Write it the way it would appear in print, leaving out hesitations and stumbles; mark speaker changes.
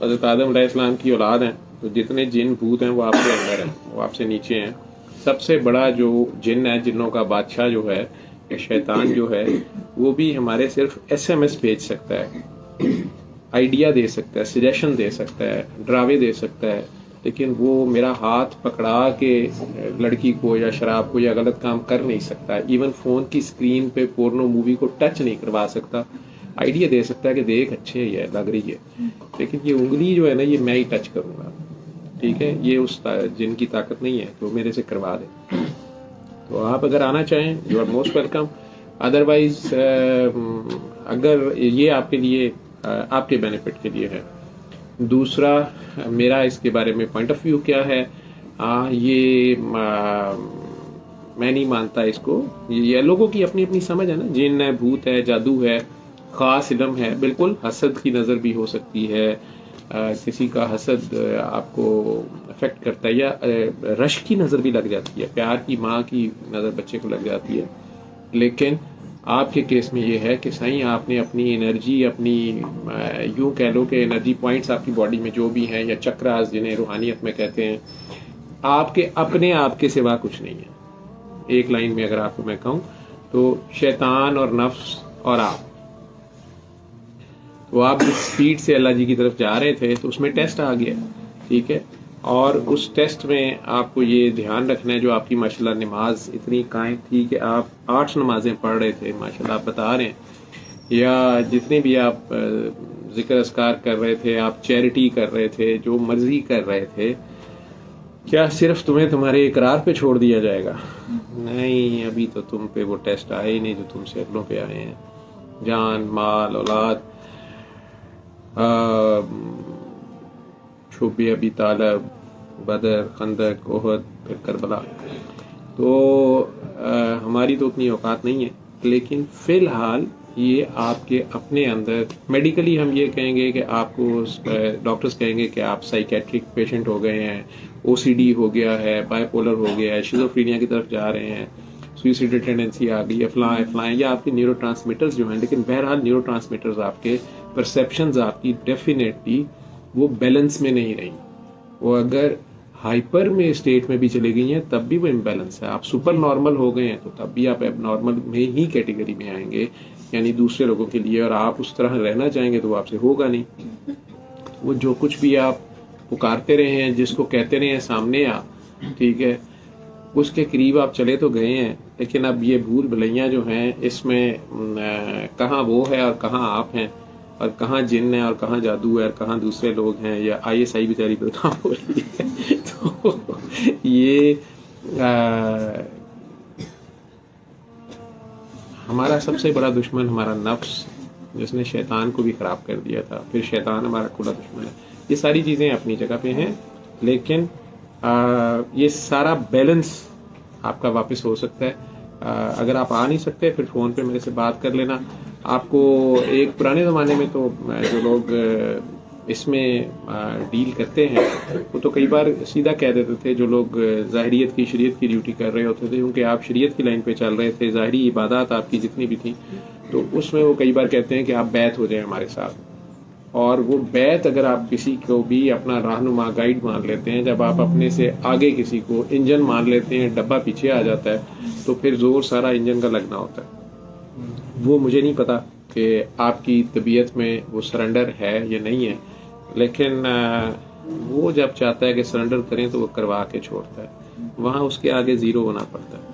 Speaker 1: حضرت آدم अलैहिस्सलाम की औलाद हैं, तो जितने जिन भूत हैं वो आपके अंदर हैं, वो आपसे नीचे हैं. सबसे बड़ा जो जिन है, जिन्नों का बादशाह जो है, या शैतान जो है, वो भी हमारे सिर्फ SMS भेज सकता है, आइडिया दे सकता है, सजेशन दे सकता है, ड्रावे दे सकता है, लेकिन वो मेरा हाथ पकड़ा के लड़की को या शराब को या गलत काम कर नहीं सकता. इवन फ़ोन की स्क्रीन पे पोर्नो मूवी को टच नहीं करवा सकता. आइडिया दे सकता है कि देख अच्छे है, लग रही है, लेकिन ये उंगली जो है ना, ये मैं ही टच करूँगा, ठीक है, ये उस जिन की ताकत नहीं है, तो मेरे से करवा दे. तो आप अगर आना चाहें, you are most welcome. Otherwise अगर ये आपके लिए आपके बेनिफिट के लिए है. दूसरा, मेरा इसके बारे में पॉइंट ऑफ व्यू क्या है, ये मैं नहीं मानता इसको. ये लोगों की अपनी अपनी समझ है ना. जिन है, भूत है, जादू है, ख़ास इल्म है. बिल्कुल हसद की नज़र भी हो सकती है, किसी का हसद आपको अफेक्ट करता है, या रश की नज़र भी लग जाती है, प्यार की माँ की नज़र बच्चे को लग जाती है. लेकिन आपके केस में ये है कि सही आपने अपनी एनर्जी, अपनी यूँ कह लो कि एनर्जी पॉइंट्स आपकी बॉडी में जो भी हैं, या चक्रास जिन्हें रूहानियत में कहते हैं, आपके अपने आप के सिवा कुछ नहीं है. एक लाइन में अगर आपको मैं कहूँ तो शैतान और नफ्स और आप. तो आप जिस स्पीड से अल्लाह जी की तरफ जा रहे थे, तो उसमें टेस्ट आ गया, ठीक है. और उस टेस्ट में आपको ये ध्यान रखना है, जो आपकी माशाल्लाह नमाज इतनी कायम थी कि आप 8 नमाजें पढ़ रहे थे, माशाल्लाह आप बता रहे हैं, या जितने भी आप जिक्र अस्कार कर रहे थे, आप चैरिटी कर रहे थे, जो मर्जी कर रहे थे, क्या सिर्फ तुम्हें तुम्हारे इकरार पे छोड़ दिया जाएगा? नहीं, अभी तो तुम पे वो टेस्ट आए ही नहीं जो तुमसे अगलों पे आए हैं. जान, माल, औलाद, शुब अबी तालब, बदर, खंदक, ओहद, फिर करबला. तो हमारी तो उतनी औकात नहीं है, लेकिन फ़िलहाल ये आपके अपने अंदर मेडिकली हम ये कहेंगे कि आपको डॉक्टर्स कहेंगे कि आप साइकेट्रिक पेशेंट हो गए हैं, OCD हो गया है, बाइपोलर हो गया है, शिज़ोफ्रेनिया की तरफ जा रहे हैं, सुइसाइडल टेंडेंसी आ गई है, फलाएं, या आपके न्यूरोट्रांसमीटर्स जो हैं. लेकिन बहरहाल न्यूरोट्रांसमीटर्स आपके, परसेप्शंस आपकी डेफिनेटली वो बैलेंस में नहीं रही. वो अगर हाइपर में स्टेट में भी चली गई हैं, तब भी वो इम्बैलेंस है. आप सुपर नॉर्मल हो गए हैं, तो तब भी आप एबनॉर्मल में ही कैटेगरी में आएंगे, यानी दूसरे लोगों के लिए. और आप उस तरह रहना चाहेंगे तो आपसे होगा नहीं. वो जो कुछ भी आप पुकारते रहे हैं, जिसको कहते रहे हैं सामने आ, ठीक है, उसके करीब आप चले तो गए हैं. लेकिन अब ये भूल भुलैया जो हैं, इसमें कहाँ वो है और कहाँ आप हैं, और कहाँ जिन है और कहाँ जादू है और कहाँ दूसरे लोग हैं, या ISI बेचारी बदनाम हो रही है. तो ये हमारा सबसे बड़ा दुश्मन हमारा नफ्स, जिसने शैतान को भी ख़राब कर दिया था. फिर शैतान हमारा खुला दुश्मन है. ये सारी चीज़ें अपनी जगह पे हैं, लेकिन ये सारा बैलेंस आपका वापस हो सकता है. अगर आप आ नहीं सकते, फिर फ़ोन पे मेरे से बात कर लेना. आपको एक पुराने ज़माने में तो जो लोग इसमें डील करते हैं, वो तो कई बार सीधा कह देते थे, जो लोग ज़ाहिरियत की, शरीयत की ड्यूटी कर रहे होते थे, क्योंकि आप शरीयत की लाइन पे चल रहे थे, ज़ाहिरी इबादत आपकी जितनी भी थी, तो उसमें वो कई बार कहते हैं कि आप बैत हो जाएं हमारे साथ. और वो बैत अगर आप किसी को भी अपना रहनुमा, गाइड मान लेते हैं, जब आप अपने से आगे किसी को इंजन मान लेते हैं, डब्बा पीछे आ जाता है, तो फिर जोर सारा इंजन का लगना होता है. वो मुझे नहीं पता कि आपकी तबीयत में वो सरेंडर है या नहीं है, लेकिन वो जब चाहता है कि सरेंडर करें तो वो करवा के छोड़ता है. वहाँ उसके आगे ज़ीरो होना पड़ता है.